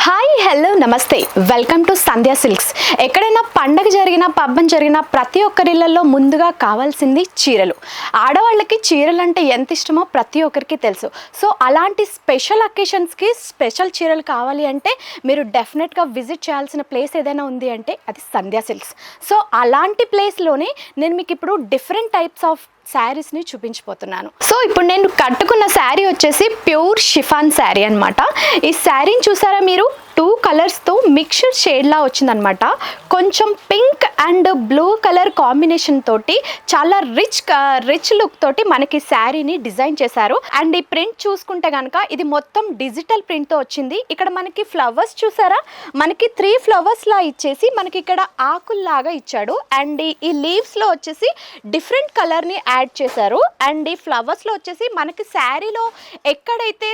Hi hello నమస్తే welcome to Sandhya silks. ఎక్కడైనా పండగ జరిగినా పబ్బం జరిగినా ప్రతి ఒక్కరిళ్ళల్లో ముందుగా కావాల్సింది చీరలు. ఆడవాళ్ళకి చీరలు అంటే ఎంత ఇష్టమో ప్రతి ఒక్కరికి తెలుసు. సో అలాంటి స్పెషల్ అకేషన్స్కి స్పెషల్ చీరలు కావాలి అంటే మీరు డెఫినెట్గా విజిట్ చేయాల్సిన ప్లేస్ ఏదైనా ఉంది అంటే అది సంధ్యా సిల్క్స్. సో అలాంటి ప్లేస్లోనే నేను మీకు ఇప్పుడు డిఫరెంట్ టైప్స్ ఆఫ్ శారీస్ని చూపించిపోతున్నాను. సో ఇప్పుడు నేను కట్టుకున్న శారీ వచ్చేసి ప్యూర్ షిఫాన్ శారీ అనమాట. ఈ శారీని చూసారా మీరు, 2 కలర్స్తో మిక్స్డ్ షేడ్లా వచ్చిందనమాట. కొంచెం pink and blue colour combination తోటి చాలా రిచ్ లుక్ తోటి మనకి శారీని డిజైన్ చేశారు. అండ్ ఈ ప్రింట్ చూసుకుంటే కనుక ఇది మొత్తం డిజిటల్ ప్రింట్తో వచ్చింది. ఇక్కడ మనకి ఫ్లవర్స్ చూసారా, మనకి 3 ఫ్లవర్స్ లా ఇచ్చేసి మనకి ఇక్కడ ఆకుల్లాగా ఇచ్చాడు. అండ్ ఈ లీవ్స్లో వచ్చేసి డిఫరెంట్ కలర్ని యాడ్ చేశారు. అండ్ ఈ ఫ్లవర్స్లో వచ్చేసి మనకి శారీలో ఎక్కడైతే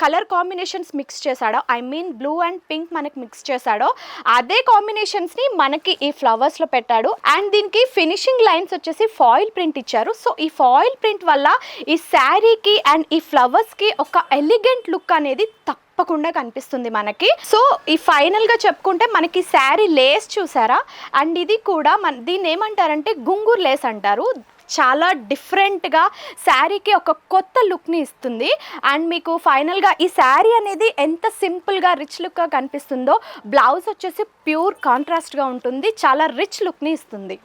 కలర్ కాంబినేషన్స్ మిక్స్ చేశాడో, I mean blue and pink మనకి మిక్స్ చేశాడో అదే కాంబినేషన్స్ని మనకి ఈ ఫ్లవర్స్లో పెట్టాడు. అండ్ దీనికి ఫినిషింగ్ లైన్స్ వచ్చేసి ఫాయిల్ ప్రింట్ ఇచ్చారు. సో ఈ ఫాయిల్ ప్రింట్ వల్ల ఈ శారీకి అండ్ ఈ ఫ్లవర్స్కి ఒక ఎలిగెంట్ లుక్ అనేది తప్పకుండా కనిపిస్తుంది మనకి. సో ఈ ఫైనల్గా చెప్పుకుంటే మనకి శారీ లేస్ చూసారా, అండ్ ఇది కూడా దీన్ని ఏమంటారంటే గుంగూరు లేస్ అంటారు. చాలా డిఫరెంట్గా శారీకి ఒక కొత్త లుక్ని ఇస్తుంది. అండ్ మీకు ఫైనల్గా ఈ శారీ అనేది ఎంత సింపుల్గా రిచ్ లుక్గా కనిపిస్తుందో, బ్లౌజ్ వచ్చేసి ప్యూర్ కాంట్రాస్ట్గా ఉంటుంది, చాలా రిచ్ లుక్ని ఇస్తుంది.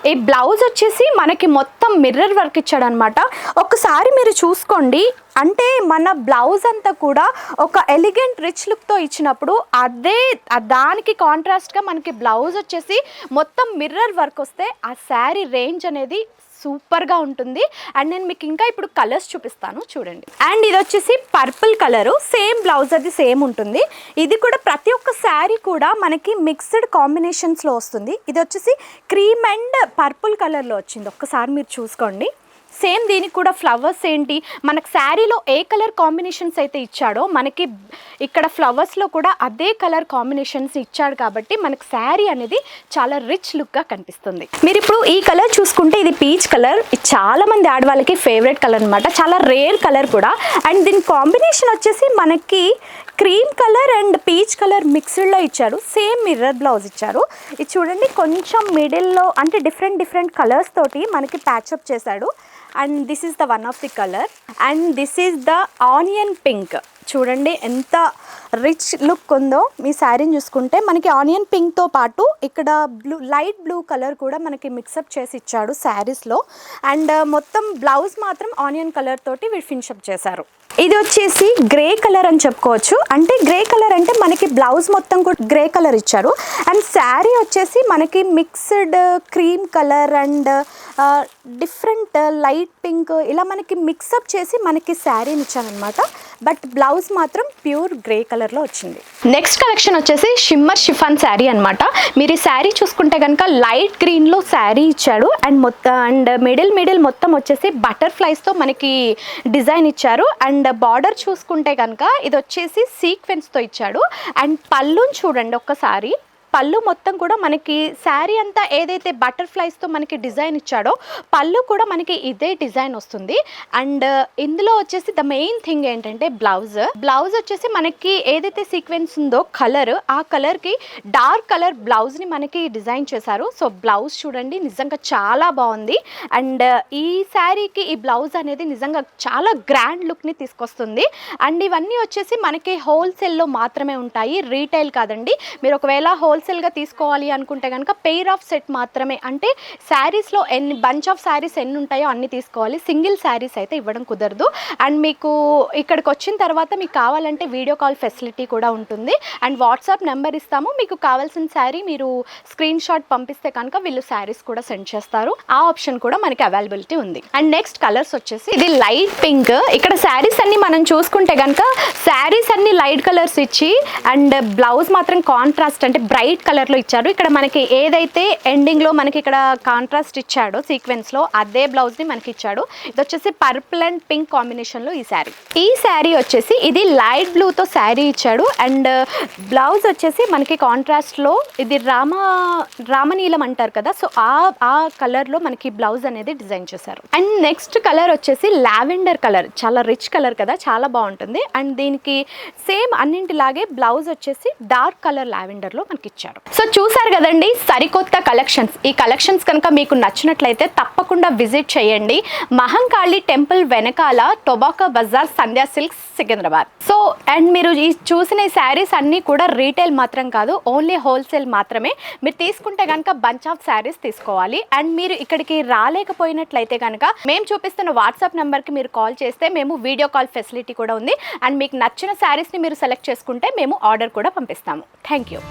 ఈ బ్లౌజ్ వచ్చేసి మనకి మొత్తం మిర్రర్ వర్క్ ఇచ్చాడు అనమాట. ఒకసారి మీరు చూసుకోండి, అంటే మన బ్లౌజ్ అంతా కూడా ఒక ఎలిగెంట్ రిచ్ లుక్తో ఇచ్చినప్పుడు దానికి కాంట్రాస్ట్గా మనకి బ్లౌజ్ వచ్చేసి మొత్తం మిర్రర్ వర్క్ వస్తే ఆ శారీ రేంజ్ అనేది సూపర్గా ఉంటుంది. అండ్ నేను మీకు ఇంకా ఇప్పుడు కలర్స్ చూపిస్తాను చూడండి. అండ్ ఇది వచ్చేసి పర్పుల్ కలరు, సేమ్ బ్లౌజ్ అది సేమ్ ఉంటుంది. ఇది కూడా ప్రతి ఒక్క శారీ కూడా మనకి మిక్స్డ్ కాంబినేషన్స్లో వస్తుంది. ఇది వచ్చేసి క్రీమ్ అండ్ పర్పుల్ కలర్లో వచ్చింది, ఒక్కసారి మీరు చూసుకోండి. సేమ్ దీనికి కూడా ఫ్లవర్స్ ఏంటి, మనకు శారీలో ఏ కలర్ కాంబినేషన్స్ అయితే ఇచ్చాడో మనకి ఇక్కడ ఫ్లవర్స్లో కూడా అదే కలర్ కాంబినేషన్స్ ఇచ్చాడు. కాబట్టి మనకు శారీ అనేది చాలా రిచ్ లుక్గా కనిపిస్తుంది. మీరు ఇప్పుడు ఈ కలర్ చూసుకుంటే ఇది పీచ్ కలర్, చాలా మంది ఆడవాళ్ళకి ఫేవరెట్ కలర్ అనమాట, చాలా రేర్ కలర్ కూడా. అండ్ దీని కాంబినేషన్ వచ్చేసి మనకి cream colour and peach colour మిక్స్డ్లో ఇచ్చారు. సేమ్ మిర్రర్ బ్లౌజ్ ఇచ్చారు. ఇది చూడండి, కొంచెం మిడిల్లో అంటే డిఫరెంట్ కలర్స్ తోటి మనకి ప్యాచప్ చేశాడు. And this is the one of the colour. And this is the onion pink. చూడండి ఎంత రిచ్ లుక్ ఉందో. మీ శారీని చూసుకుంటే మనకి ఆనియన్ పింక్తో పాటు ఇక్కడ లైట్ బ్లూ కలర్ కూడా మనకి మిక్సప్ చేసి ఇచ్చాడు శారీస్లో. అండ్ మొత్తం బ్లౌజ్ మాత్రం ఆనియన్ కలర్ తోటి వీడు ఫినిషప్ చేశారు. ఇది వచ్చేసి గ్రే కలర్ అని చెప్పుకోవచ్చు. అంటే గ్రే కలర్ అంటే మనకి బ్లౌజ్ మొత్తం కూడా గ్రే కలర్ ఇచ్చారు. అండ్ శారీ వచ్చేసి మనకి mixed cream colour and different light pink ఇలా మనకి మిక్సప్ చేసి మనకి శారీని ఇచ్చారనమాట. బట్ బ్లౌజ్ మాత్రం ప్యూర్ గ్రే కలర్లో వచ్చింది. నెక్స్ట్ కలెక్షన్ వచ్చేసి షిమ్మర్ షిఫాన్ శారీ అనమాట. మీరు ఈ శారీ చూసుకుంటే కనుక లైట్ గ్రీన్లో శారీ ఇచ్చాడు. అండ్ మిడిల్ మొత్తం వచ్చేసి బటర్ఫ్లైస్తో మనకి డిజైన్ ఇచ్చారు. అండ్ బార్డర్ చూసుకుంటే కనుక ఇది వచ్చేసి సీక్వెన్స్తో ఇచ్చాడు. అండ్ పళ్ళుని చూడండి ఒక్కసారి, పళ్ళు మొత్తం కూడా మనకి శారీ అంతా ఏదైతే బటర్ఫ్లైస్తో మనకి డిజైన్ ఇచ్చాడో పళ్ళు కూడా మనకి ఇదే డిజైన్ వస్తుంది. అండ్ ఇందులో వచ్చేసి ద మెయిన్ థింగ్ ఏంటంటే బ్లౌజ్ వచ్చేసి మనకి ఏదైతే సీక్వెన్స్ ఉందో కలర్, ఆ కలర్కి డార్క్ కలర్ బ్లౌజ్ని మనకి డిజైన్ చేశారు. సో బ్లౌజ్ చూడండి నిజంగా చాలా బాగుంది. అండ్ ఈ శారీకి ఈ బ్లౌజ్ అనేది నిజంగా చాలా గ్రాండ్ లుక్ని తీసుకొస్తుంది. అండ్ ఇవన్నీ వచ్చేసి మనకి హోల్సేల్లో మాత్రమే ఉంటాయి, రీటైల్ కాదండి. మీరు ఒకవేళ హోల్సేల్గా తీసుకోవాలి అనుకుంటే కనుక పెయిర్ ఆఫ్ సెట్ మాత్రమే, అంటే శారీస్లో బంచ్ ఆఫ్ శారీస్ ఎన్ని ఉంటాయో అన్ని తీసుకోవాలి, సింగిల్ శారీస్ అయితే ఇవ్వడం కుదరదు. అండ్ మీకు ఇక్కడికి వచ్చిన తర్వాత మీకు కావాలంటే వీడియో కాల్ ఫెసిలిటీ కూడా ఉంటుంది. అండ్ వాట్సాప్ నెంబర్ ఇస్తాము, మీకు కావాల్సిన శారీ మీరు స్క్రీన్ షాట్ పంపిస్తే కనుక వీళ్ళు శారీస్ కూడా సెండ్ చేస్తారు. ఆ ఆప్షన్ కూడా మనకి అవైలబిలిటీ ఉంది. అండ్ నెక్స్ట్ కలర్స్ వచ్చేసి ఇది లైట్ పింక్. ఇక్కడ శారీస్ అన్ని మనం చూసుకుంటే కనుక శారీస్ అన్ని లైట్ కలర్స్ ఇచ్చి అండ్ బ్లౌజ్ మాత్రం కాంట్రాస్ట్ అంటే బ్రైట్ లైట్ కలర్లో ఇచ్చారు. ఇక్కడ మనకి ఏదైతే ఎండింగ్లో మనకి ఇక్కడ కాంట్రాస్ట్ ఇచ్చాడో సీక్వెన్స్లో అదే బ్లౌజ్ని మనకి ఇచ్చాడు. ఇది వచ్చేసి పర్పుల్ అండ్ పింక్ కాంబినేషన్లో ఈ శారీ వచ్చేసి ఇది లైట్ బ్లూతో శారీ ఇచ్చాడు. అండ్ బ్లౌజ్ వచ్చేసి మనకి కాంట్రాస్ట్లో ఇది రామనీలం అంటారు కదా, సో ఆ కలర్లో మనకి బ్లౌజ్ అనేది డిజైన్ చేశారు. అండ్ నెక్స్ట్ కలర్ వచ్చేసి లావెండర్ కలర్, చాలా రిచ్ కలర్ కదా, చాలా బాగుంటుంది. అండ్ దీనికి సేమ్ అన్నింటిలాగే బ్లౌజ్ వచ్చేసి డార్క్ కలర్ లావెండర్లో మనకి ఇచ్చారు. సో చూసారు కదండి సరికొత్త కలెక్షన్స్. ఈ కలెక్షన్స్ కనుక మీకు నచ్చినట్లయితే తప్పకుండా విజిట్ చేయండి. మహంకాళి టెంపుల్ వెనకాల tobacco Bazaar Sandhya silks Secunderabad. So and మీరు ఈ చూసిన ఈ శారీస్ అన్నీ కూడా రీటైల్ మాత్రం కాదు, ఓన్లీ హోల్సేల్ మాత్రమే. మీరు తీసుకుంటే కనుక బంచ్ ఆఫ్ శారీస్ తీసుకోవాలి. అండ్ మీరు ఇక్కడికి రాలేకపోయినట్లయితే కనుక మేము చూపిస్తున్న వాట్సాప్ నెంబర్కి మీరు కాల్ చేస్తే మేము వీడియో కాల్ ఫెసిలిటీ కూడా ఉంది. అండ్ మీకు నచ్చిన శారీస్ని మీరు సెలెక్ట్ చేసుకుంటే మేము ఆర్డర్ కూడా పంపిస్తాము. Thank you.